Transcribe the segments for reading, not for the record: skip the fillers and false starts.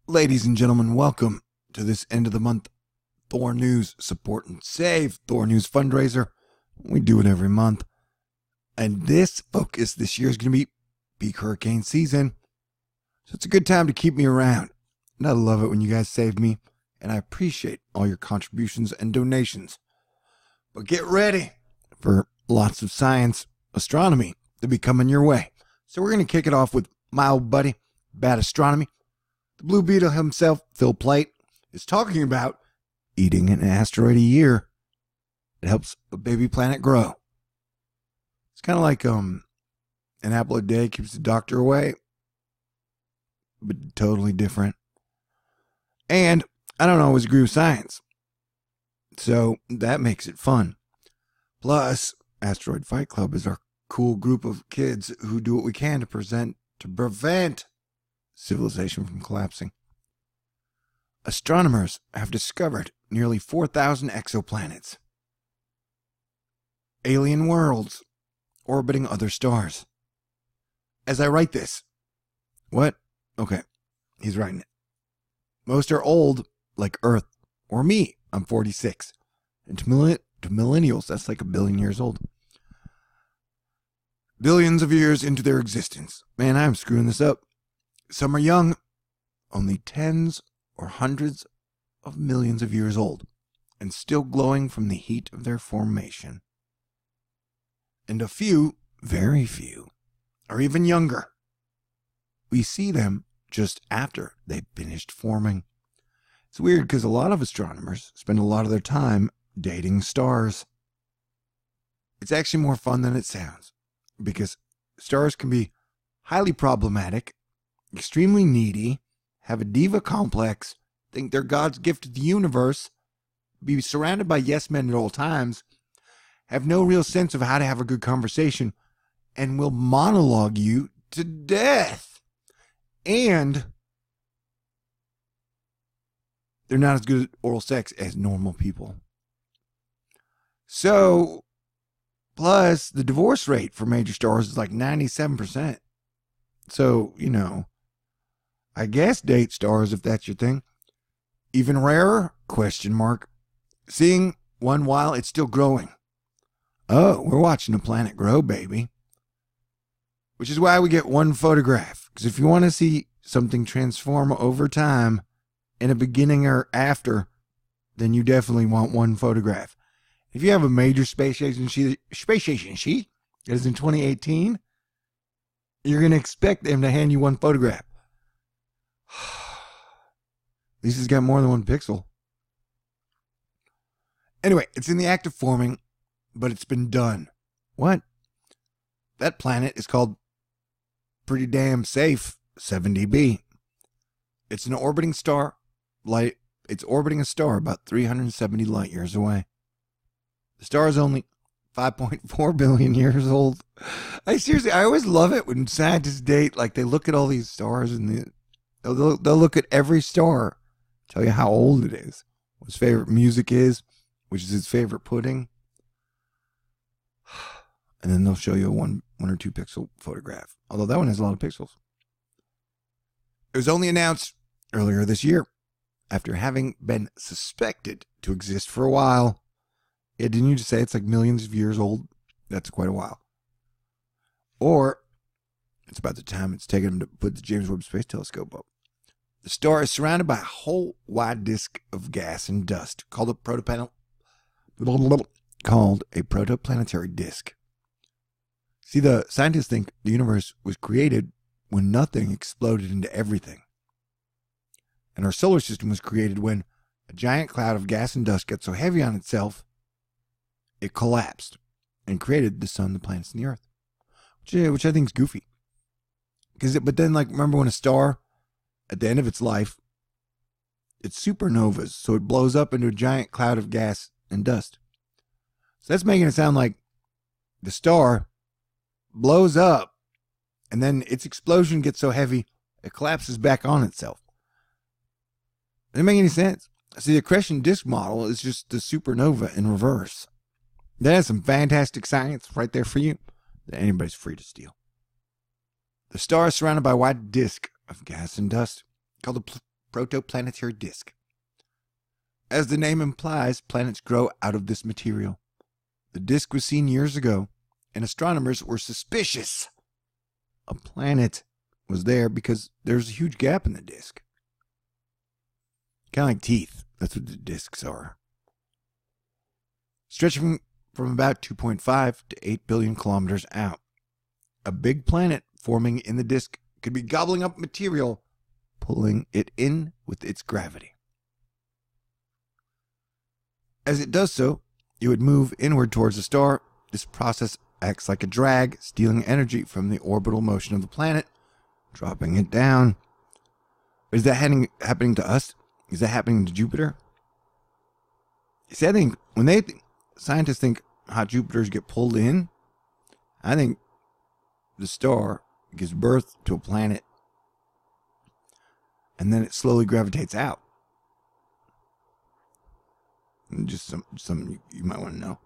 Ladies and gentlemen, welcome to this end of the month THORnews Support and Save THORnews fundraiser. We do it every month. And this focus this year is going to be peak hurricane season. So it's a good time to keep me around. And I love it when you guys save me. And I appreciate all your contributions and donations. But get ready for lots of science, astronomy to be coming your way. So we're going to kick it off with my old buddy, Bad Astronomy. The Blue Beetle himself, Plait, is talking about eating an asteroid a year. It helps a baby planet grow. It's kind of like an apple a day keeps the doctor away, but totally different. And I don't always agree with science, so that makes it fun. Plus, Asteroid Fight Club is our cool group of kids who do what we can to prevent civilization from collapsing. Astronomers have discovered nearly 4,000 exoplanets, alien worlds orbiting other stars. As I write this, what? Okay, he's writing it. Most are old, like Earth or me. I'm 46. And to millennials, that's like 1 billion years old. Billions of years into their existence. Man, I'm screwing this up. Some are young, only tens or hundreds of millions of years old, and still glowing from the heat of their formation. And a few, very few, are even younger. We see them just after they've finished forming. It's weird because a lot of astronomers spend a lot of their time dating stars. It's actually more fun than it sounds, because stars can be highly problematic, extremely needy, have a diva complex, think they're God's gift to the universe, be surrounded by yes men at all times, have no real sense of how to have a good conversation, and will monologue you to death. And they're not as good at oral sex as normal people. So, plus the divorce rate for major stars is like 97%. So, I guess date stars if that's your thing. Even rarer? ? Seeing one while it's still growing. Oh, we're watching a planet grow, baby. Which is why we get one photograph. Because if you want to see something transform over time, in a beginning or after, then you definitely want one photograph. If you have a major space agency that is in 2018, you're going to expect them to hand you one photograph. At least it's got more than one pixel. Anyway, it's in the act of forming, but it's been done. What? That planet is called pretty damn safe 70b. It's an orbiting star. It's orbiting a star about 370 light years away. The star is only 5.4 billion years old. I always love it when scientists date, like they look at all these stars and they'll look at every star, tell you how old it is, what his favorite music is, which is his favorite pudding. And then they'll show you a one or two pixel photograph. Although that one has a lot of pixels. It was only announced earlier this year, after having been suspected to exist for a while. Yeah, didn't you just say it's like millions of years old? That's quite a while. Or it's about the time it's taken them to put the James Webb Space Telescope up. The star is surrounded by a whole wide disk of gas and dust called a protoplanetary disk. See, the scientists think the universe was created when nothing exploded into everything. And our solar system was created when a giant cloud of gas and dust got so heavy on itself, it collapsed and created the sun, the planets, and the earth. Which I think is goofy. But then, remember when a star, at the end of its life, it's supernovas, so it blows up into a giant cloud of gas and dust. So that's making it sound like the star blows up, and then its explosion gets so heavy, it collapses back on itself. Doesn't make any sense. See, the accretion disk model is just the supernova in reverse. That is some fantastic science right there for you that anybody's free to steal. The star is surrounded by a wide disk of gas and dust called the protoplanetary disk. As the name implies, planets grow out of this material. The disk was seen years ago, and astronomers were suspicious a planet was there because there's a huge gap in the disk. Kind of like teeth. That's what the disks are. Stretching from about 2.5 to 8 billion kilometers out. A big planet forming in the disk could be gobbling up material, pulling it in with its gravity. As it does so, it would move inward towards the star. This process acts like a drag, stealing energy from the orbital motion of the planet, dropping it down. Is that happening to us? Is that happening to Jupiter? See, I think when scientists think hot Jupiters get pulled in, I think the star gives birth to a planet, and then it slowly gravitates out. Just something you might want to know.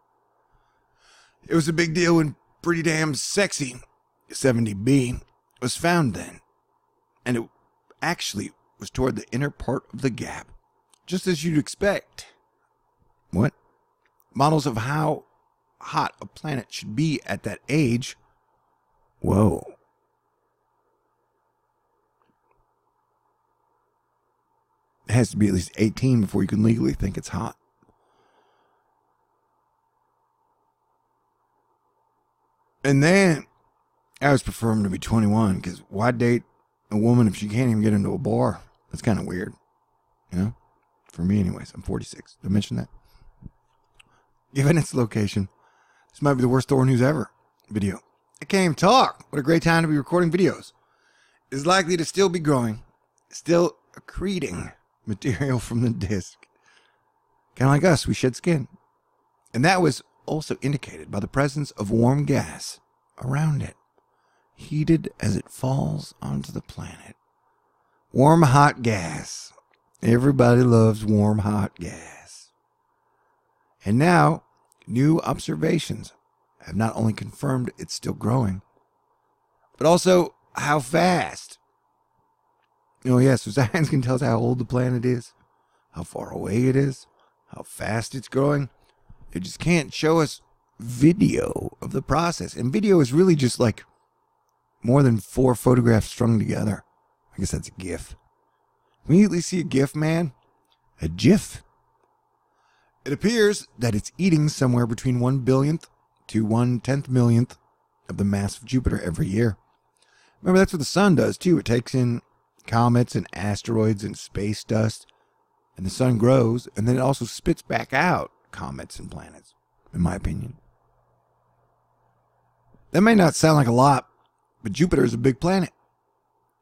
It was a big deal when Pretty Damn Sexy 70b was found then, and it actually was toward the inner part of the gap, just as you'd expect. What? Models of how hot a planet should be at that age. Whoa. It has to be at least 18 before you can legally think it's hot. And then, I always prefer them to be 21, because why date a woman if she can't even get into a bar? That's kind of weird, you know? For me anyways, I'm 46. Did I mention that? Given its location, this might be the worst THORnews ever video. I can't even talk. What a great time to be recording videos. It is likely to still be growing, still accreting material from the disk. Kind of like us, we shed skin. And that was also indicated by the presence of warm gas around it, heated as it falls onto the planet. Warm, hot gas. Everybody loves warm, hot gas. And now, new observations have not only confirmed it's still growing, but also how fast. Oh yes, so science can tell us how old the planet is, how far away it is, how fast it's growing. It just can't show us video of the process. And video is really just like more than 4 photographs strung together. I guess that's a GIF. When you usually see a GIF, man, a GIF. It appears that it's eating somewhere between 1 billionth to 1/10 millionth of the mass of Jupiter every year. Remember, that's what the sun does too. It takes in comets and asteroids and space dust, and the sun grows, and then it also spits back out comets and planets, in my opinion. That may not sound like a lot, but Jupiter is a big planet,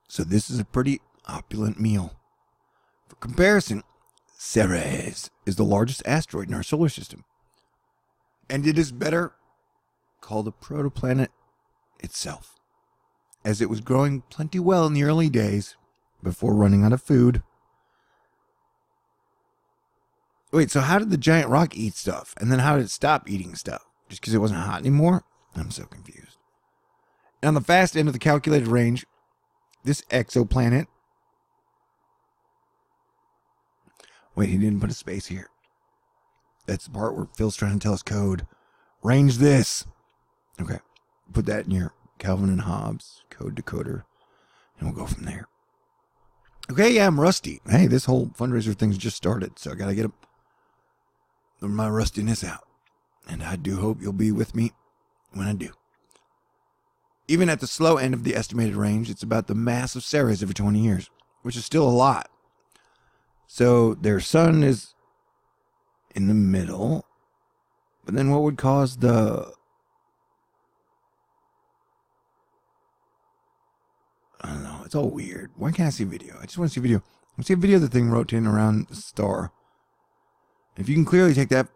so this is a pretty opulent meal. For comparison, Ceres is the largest asteroid in our solar system, and it is better called a protoplanet itself, as it was growing plenty well in the early days before running out of food. Wait, so how did the giant rock eat stuff? And then how did it stop eating stuff? Just because it wasn't hot anymore? I'm so confused. And on the fast end of the calculated range, this exoplanet... Wait, he didn't put a space here. That's the part where Phil's trying to tell us code. Range this. Okay, put that in your Calvin and Hobbes code decoder, and we'll go from there. Okay, yeah, I'm rusty. Hey, this whole fundraiser thing's just started, so I gotta get my rustiness out. And I do hope you'll be with me when I do. Even at the slow end of the estimated range, it's about the mass of Ceres every 20 years, which is still a lot. So their sun is in the middle, but then what would cause the... I don't know, it's all weird. Why can't I see video? I just want to see video. I want to see a video of the thing rotating around the star. If you can clearly take that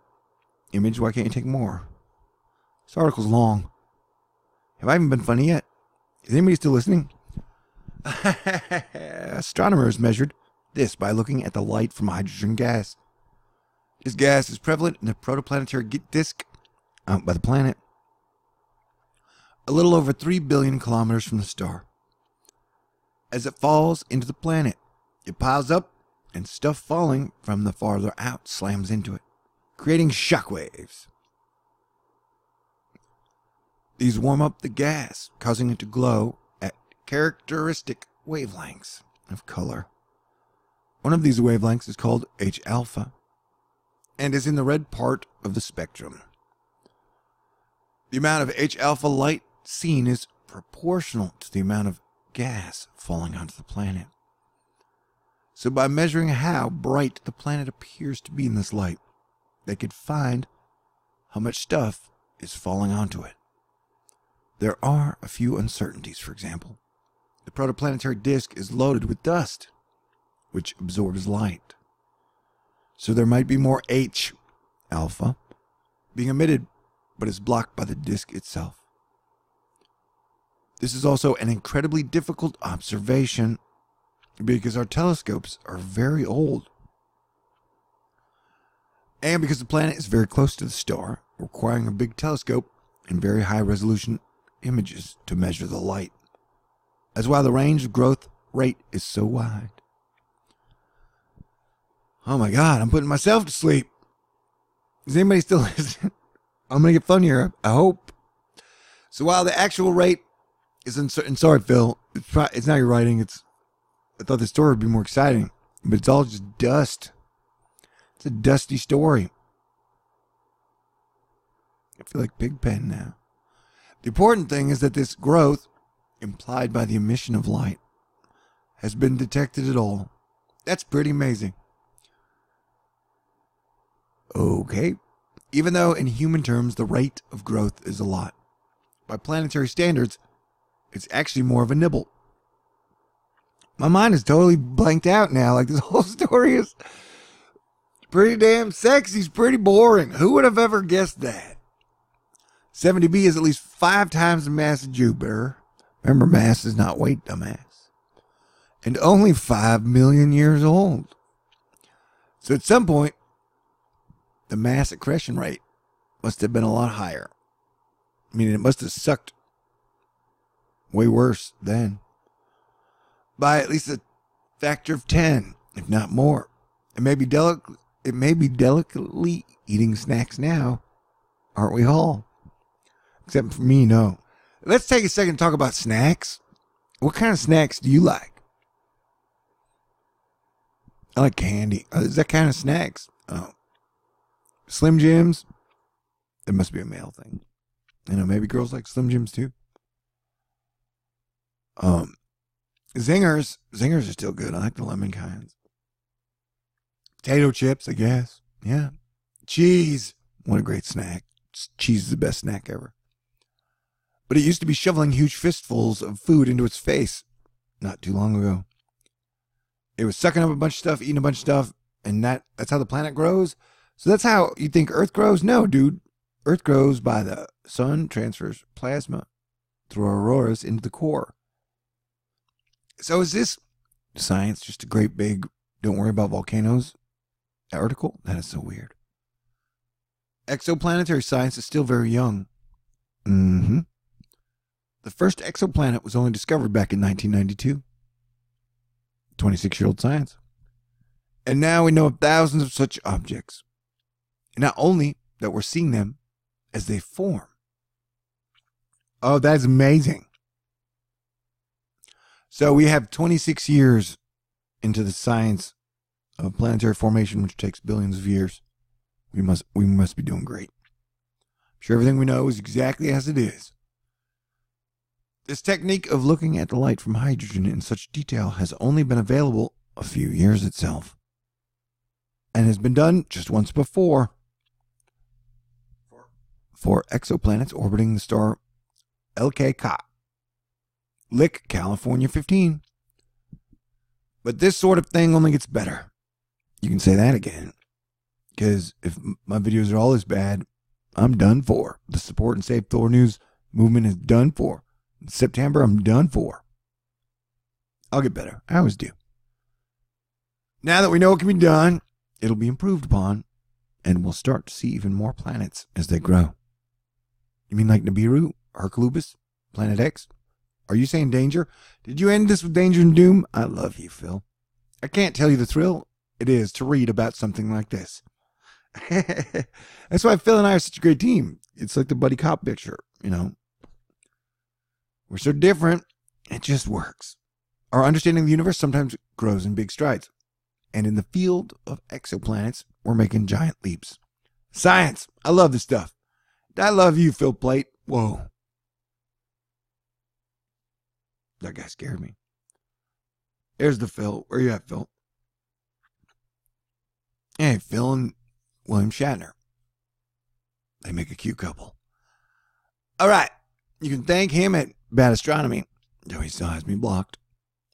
image, why can't you take more? This article's long. Have I even been funny yet? Is anybody still listening? Astronomers measured this by looking at the light from hydrogen gas. This gas is prevalent in the protoplanetary disk out by the planet, a little over 3 billion kilometers from the star. As it falls into the planet, it piles up and stuff falling from the farther out slams into it, creating shockwaves. These warm up the gas, causing it to glow at characteristic wavelengths of color. One of these wavelengths is called H-alpha and is in the red part of the spectrum. The amount of H-alpha light seen is proportional to the amount of gas falling onto the planet. So by measuring how bright the planet appears to be in this light, they could find how much stuff is falling onto it. There are a few uncertainties. For example, the protoplanetary disk is loaded with dust, which absorbs light. So there might be more H-alpha being emitted, but is blocked by the disk itself. This is also an incredibly difficult observation because our telescopes are very old. And because the planet is very close to the star, requiring a big telescope and very high resolution images to measure the light. That's why the range of growth rate is so wide. Oh my God, I'm putting myself to sleep. Is anybody still listening? I'm going to get funnier, I hope. So while the actual rate is uncertain, sorry Phil, it's not your writing, I thought the story would be more exciting, but it's all just dust. It's a dusty story. I feel like Pigpen now. The important thing is that this growth, implied by the emission of light, has been detected at all. That's pretty amazing. Okay. Even though in human terms the rate of growth is a lot, by planetary standards, it's actually more of a nibble. My mind is totally blanked out now. Like, this whole story is pretty damn sexy. It's pretty boring. Who would have ever guessed that? 70b is at least 5 times the mass of Jupiter. Remember, mass is not weight, dumbass. And only 5 million years old. So at some point, the mass accretion rate must have been a lot higher. Meaning it must have sucked way worse then. By at least a factor of 10, if not more. It may be delicately eating snacks now, aren't we all? Except for me, no. Let's take a second to talk about snacks. What kind of snacks do you like? I like candy. Is that kind of snacks? Oh. Slim Jims? It must be a male thing. You know, maybe girls like Slim Jims too. Zingers. Zingers are still good. I like the lemon kinds. Potato chips, I guess. Yeah. Cheese. What a great snack. Cheese is the best snack ever. But it used to be shoveling huge fistfuls of food into its face not too long ago. It was sucking up a bunch of stuff, eating a bunch of stuff, and that's how the planet grows. So that's how you think Earth grows? No, dude. Earth grows by the sun transfers plasma through auroras into the core. So is this science just a great big don't worry about volcanoes article? That is so weird. Exoplanetary science is still very young. The first exoplanet was only discovered back in 1992. 26-year-old science. And now we know of thousands of such objects. And not only that we're seeing them as they form. Oh, that's amazing. So we have 26 years into the science of planetary formation, which takes billions of years. We must be doing great. I'm sure everything we know is exactly as it is. This technique of looking at the light from hydrogen in such detail has only been available a few years itself, and has been done just once before for exoplanets orbiting the star LK Lick California 15. But this sort of thing only gets better. You can say that again, because if my videos are all this bad, I'm done for. The support and save THORnews movement is done for. In September, I'm done for. I'll get better. I always do. Now that we know what can be done, it'll be improved upon, and we'll start to see even more planets as they grow. You mean like Nibiru, Herculubus, Planet X? Are you saying danger? Did you end this with danger and doom? I love you, Phil. I can't tell you the thrill it is to read about something like this. That's why Phil and I are such a great team. It's like the buddy cop picture, you know. We're so different, it just works. Our understanding of the universe sometimes grows in big strides. And in the field of exoplanets, we're making giant leaps. Science! I love this stuff. I love you, Phil Plait. Whoa. That guy scared me. There's the Phil. Where you at, Phil? Hey, Phil and William Shatner. They make a cute couple. All right. You can thank him at Bad Astronomy, though he still has me blocked.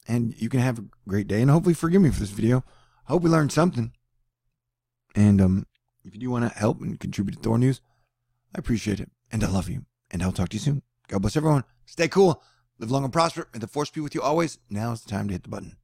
And you can have a great day and hopefully forgive me for this video. Hope we learned something. And if you do want to help and contribute to THORnews, I appreciate it. And I love you. And I'll talk to you soon. God bless everyone. Stay cool. Live long and prosper. May the force be with you always. Now is the time to hit the button.